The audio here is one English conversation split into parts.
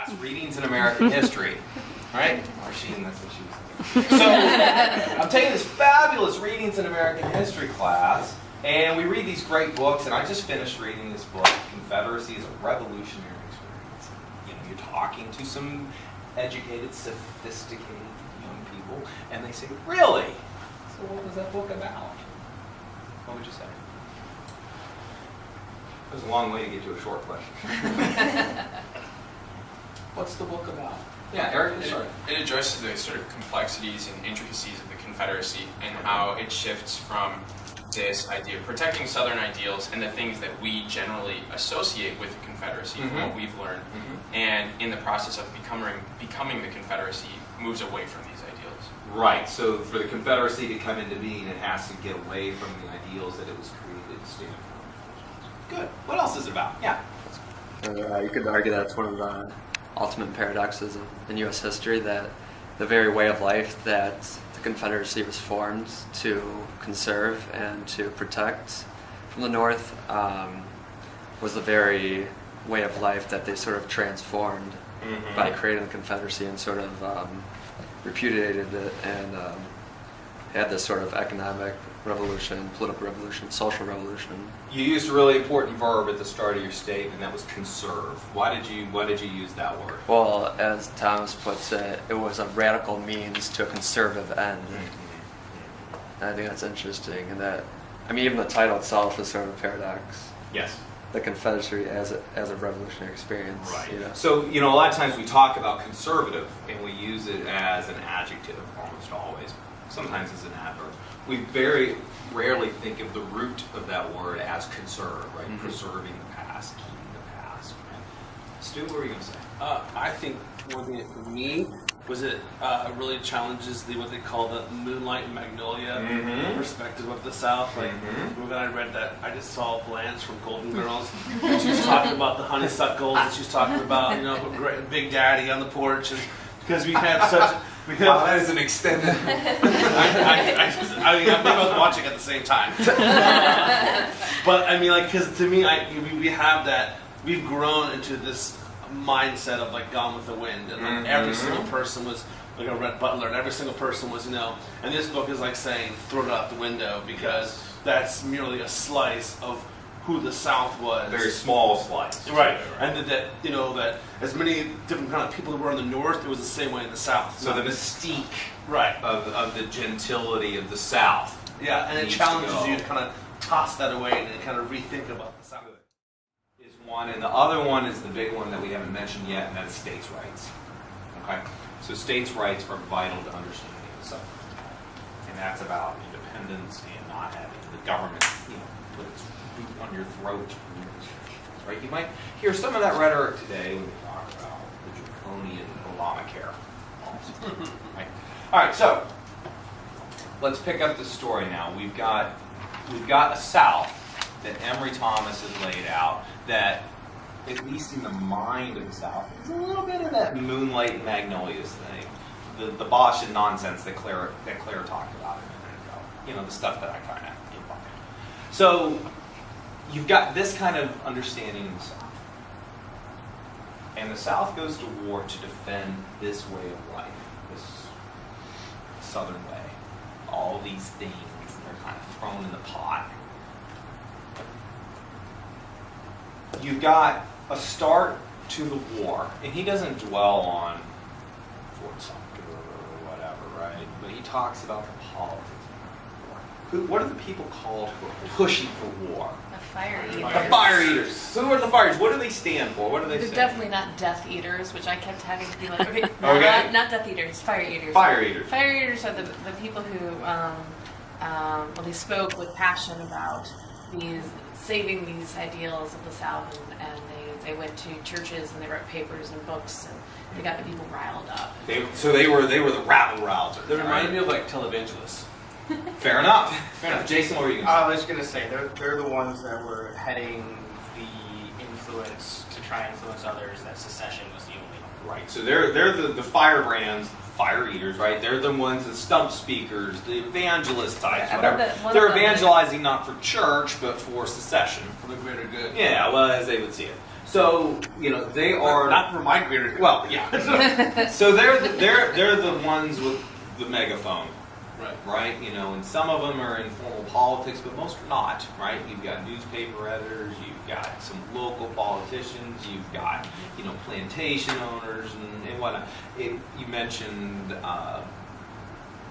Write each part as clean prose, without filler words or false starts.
class, Readings in American History. Right? Marcine, that's what she was thinking. So, I'm taking this fabulous Readings in American History class, and we read these great books, and I just finished reading this book, Confederacies, a Revolutionary Experience. You know, you're talking to some educated, sophisticated young people, and they say, really? So what was that book about? What would you say? It was a long way to get to a short question. What's the book about? Yeah, Eric, sorry. It addresses the sort of complexities and intricacies of the Confederacy and how it shifts from this idea of protecting Southern ideals and the things that we generally associate with the Confederacy from what we've learned, and in the process of becoming the Confederacy moves away from these ideals. Right, so for the Confederacy to come into being, it has to get away from the ideals that it was created to stand for. Good. What else is it about? Yeah. You could argue that it's one of the ultimate paradoxes in U.S. history, that the very way of life that the Confederacy was formed to conserve and to protect from the North was the very way of life that they sort of transformed by creating the Confederacy and sort of repudiated it and had this sort of economic revolution, political revolution, social revolution. You used a really important verb at the start of your statement, and that was conserve. Why did you use that word? Well, as Thomas puts it, it was a radical means to a conservative end. And I think that's interesting, and that, I mean, even the title itself is sort of a paradox. Yes. The Confederacy as a revolutionary experience. Right. You know? So, you know, a lot of times we talk about conservative, and we use it as an adjective, almost always. Sometimes as an adverb. We very rarely think of the root of that word as conserve, right? Preserving the past, keeping the past. Right? Stu, what were you going to say? I think one thing for me was it really challenges what they call the moonlight and magnolia perspective of the South. Like when I read that, I just saw Blanche from Golden Girls, and she's talking about the honeysuckles, and she's talking about Big Daddy on the porch, and because we have such. Wow, that is an extended. I mean, I was watching at the same time. But I mean, like, because to me, we have that. We've grown into this mindset of like Gone with the Wind, and like every single person was like a Red Butler, and every single person was, and this book is like saying throw it out the window because that's merely a slice of who the South was. Very small slice. Right. And that that as many different kind of people that were in the North, it was the same way in the South. So the mystique right. of the gentility of the South. Yeah, and it challenges you to kind of toss that away and kind of rethink about the South. Is one, and the other one is the big one that we haven't mentioned yet, and that's states' rights. Okay? So states' rights are vital to understanding the South. And that's about independence and not having the government, put its boot on your throat. Right? You might hear some of that rhetoric today when we talk about the draconian Obamacare. Right? All right, so let's pick up the story now. We've got a South that Emory Thomas has laid out that, at least in the mind of the South, is a little bit of that moonlight magnolias thing, the bosh and nonsense that Claire talked about a minute ago. The stuff that I kind of get by. So you've got this kind of understanding in the South. And the South goes to war to defend this way of life, this Southern way. All these things, they're kind of thrown in the pot. You've got a start to the war, and he doesn't dwell on Fort Sumter or whatever, right? But he talks about the politics. What are the people called who are pushing for war? The fire eaters. The fire eaters. Who are the fire eaters? What do they stand for? What do they They're stand definitely not Death Eaters, which I kept having to be like, okay, Okay. not Death Eaters, Fire Eaters. Fire Eaters. Fire Eaters are the people who, they spoke with passion about saving these ideals of the South, and they went to churches and they wrote papers and books, and they got the people riled up. So they were the rabble-rousers. They remind me of like televangelists. Fair enough. Jason, what were you going to say? I was going to say, they're the ones that were heading the influence to try and influence others, that secession was the only one. Right, so they're the firebrands, fire eaters, right? They're the ones, the stump speakers, the evangelist types, whatever. They're evangelizing not for church, but for secession. For the greater good. Yeah, well, as they would see it. So they are not for my greater. well, yeah. So they're the ones with the megaphone, right? And some of them are in formal politics, but most are not, right? You've got newspaper editors, you've got some local politicians, you've got plantation owners and whatnot. You mentioned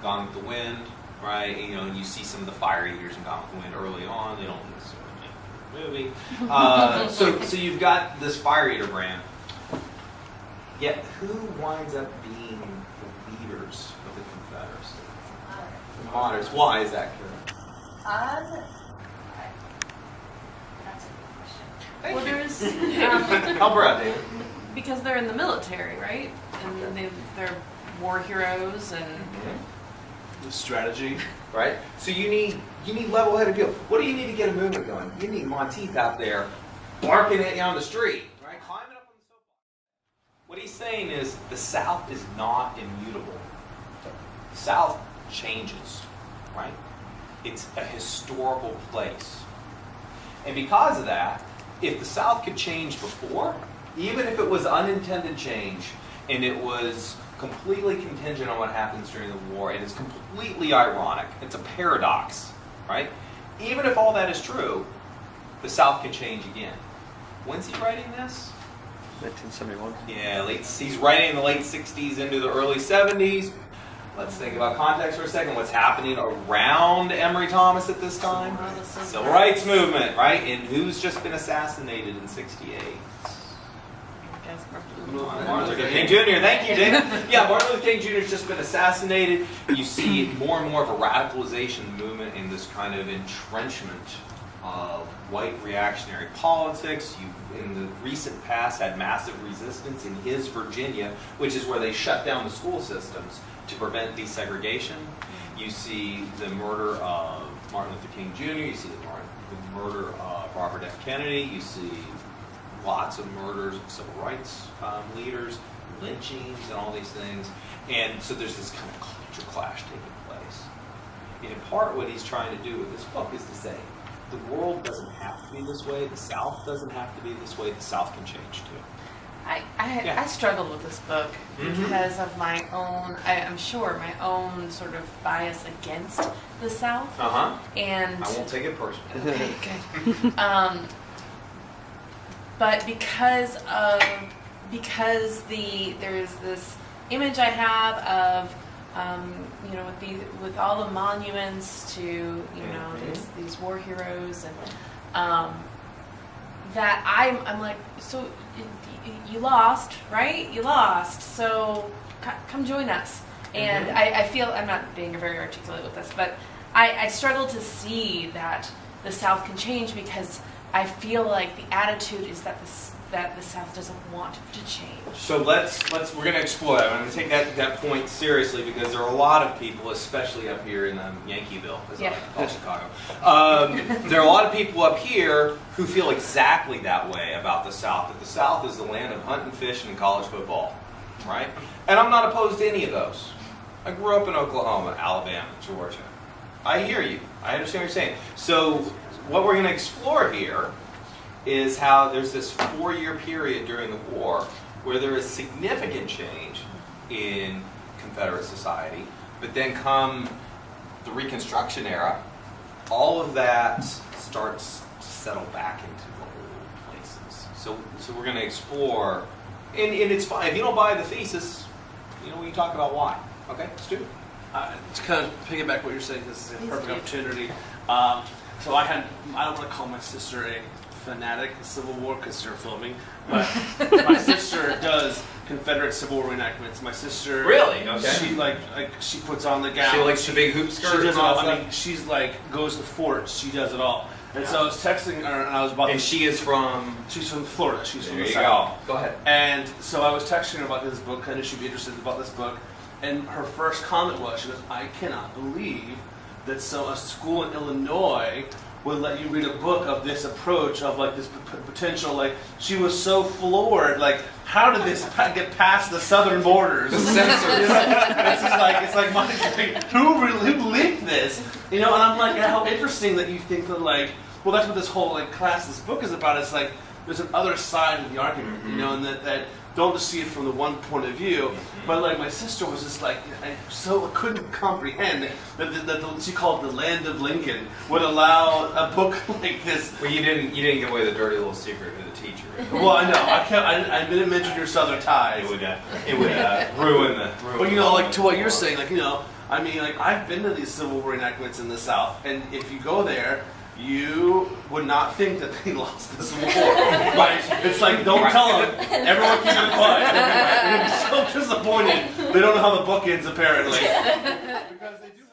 Gone with the Wind, right? You see some of the fire eaters in Gone with the Wind early on. They don't necessarily make the movie. So you've got this fire eater brand. Yet who winds up being the leaders of the Confederacy? The Moderns. Why is that, Karen? That's a good question. Thank Well, you. there's Help her out, David. because they're in the military, right? And they're war heroes and. The strategy. Right? So you need level-headed people. What do you need to get a movement going? You need Monteith out there barking at you on the street, right? Climbing up on the soapbox. What he's saying is the South is not immutable. The South changes, right? It's a historical place. And because of that, if the South could change before, even if it was unintended change and it was completely contingent on what happens during the war, it is completely ironic. It's a paradox, right? Even if all that is true, the South can change again. When's he writing this? 1971. Yeah, he's writing in the late 60s into the early 70s. Let's think about context for a second. What's happening around Emory Thomas at this time? Civil rights movement, right? And who's just been assassinated in 68? Martin Luther King Jr. Thank you, Dick. Yeah, Martin Luther King Jr. has just been assassinated. You see more and more of a radicalization movement in this kind of entrenchment of white reactionary politics. You, in the recent past, had massive resistance in his Virginia, which is where they shut down the school systems to prevent desegregation. You see the murder of Martin Luther King Jr. You see the murder of Robert F. Kennedy. You see lots of murders of civil rights leaders, lynchings, and all these things. And so there's this kind of culture clash taking place. And in part, what he's trying to do with this book is to say, the world doesn't have to be this way, the South doesn't have to be this way, the South can change too. I struggled with this book because of my own, I'm sure, my own sort of bias against the South. And I won't take it personally. okay, good. But because there's this image I have of with all the monuments to these war heroes and that I'm like, so you lost, right? You lost, so come join us. And I feel, I'm not being very articulate with this, but I struggle to see that the South can change because I feel like the attitude is that the South doesn't want to change. So we're going to explore that. I'm going to take that point seriously because there are a lot of people, especially up here in Yankeeville, as I call Chicago. There are a lot of people up here who feel exactly that way about the South, that the South is the land of hunting, fishing, and college football, right? And I'm not opposed to any of those. I grew up in Oklahoma, Alabama, Georgia. I hear you. I understand what you're saying. So what we're going to explore here is how there's this 4-year period during the war where there is significant change in Confederate society, but then come the Reconstruction era, all of that starts to settle back into the old places. So we're going to explore, and it's fine. If you don't buy the thesis, we can talk about why. Okay, Stu? To kind of piggyback what you're saying, this is a perfect opportunity. So I don't want to call my sister a fanatic of Civil War because they're filming, but my sister does Confederate Civil War reenactments. My sister Really? Okay. She puts on the gown. She likes the big hoop She skirt. does it all. I mean, she's goes to forts. She does it all. And so I was texting her, and I was about. And she is from. She's from Florida. She's from There the you South. go. Go ahead. And so I was texting her about this book. I knew she'd be interested about this book. And her first comment was, she goes, "I cannot believe that a school in Illinois would let you read a book of this approach of this potential." She was so floored. How did this get past the southern borders? The censors. It's like who leaked this? And I'm like, how interesting that you think that well, that's what this whole class, this book is about. It's there's an other side of the argument, you know, and that don't just see it from the one point of view. But like my sister was just like, I couldn't comprehend that she called the land of Lincoln would allow a book like this. Well, you didn't give away the dirty little secret to the teacher. Well, I know I didn't mention your Southern ties. It would ruin the. But you know, like to what you're saying, like, you know, I mean, like I've been to these Civil War reenactments in the South, and if you go there, you would not think that they lost this war. Like, it's like, don't tell them. Everyone keep it quiet. They're going to be so disappointed. They don't know how the book ends, apparently. Because they do.